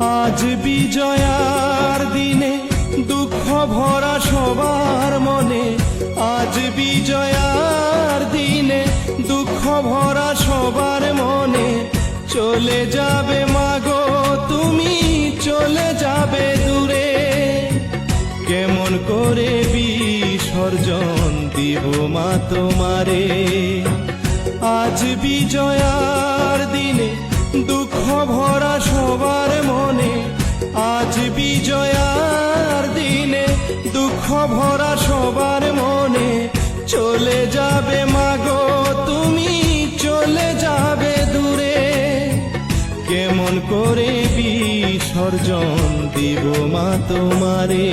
আজ বিজয়ার দিনে দুঃখ ভরা সবার মনে, আজ বিজয়ার দিনে দুঃখ ভরা সবার মনে। চলে যাবে মাগো তুমি, চলে যাবে দূরে, কেমন করে বিসর্জন দিব মা তোমারে। আজ বিজয়ার দিনে দুঃখ ভরা সবার মনে, আজ বিজয়ার দিনে দুঃখ ভরা সবার মনে। চলে যাবে মাগো তুমি, চলে যাবে দূরে, কেমন করে বিসর্জন দিব মা তোমারে।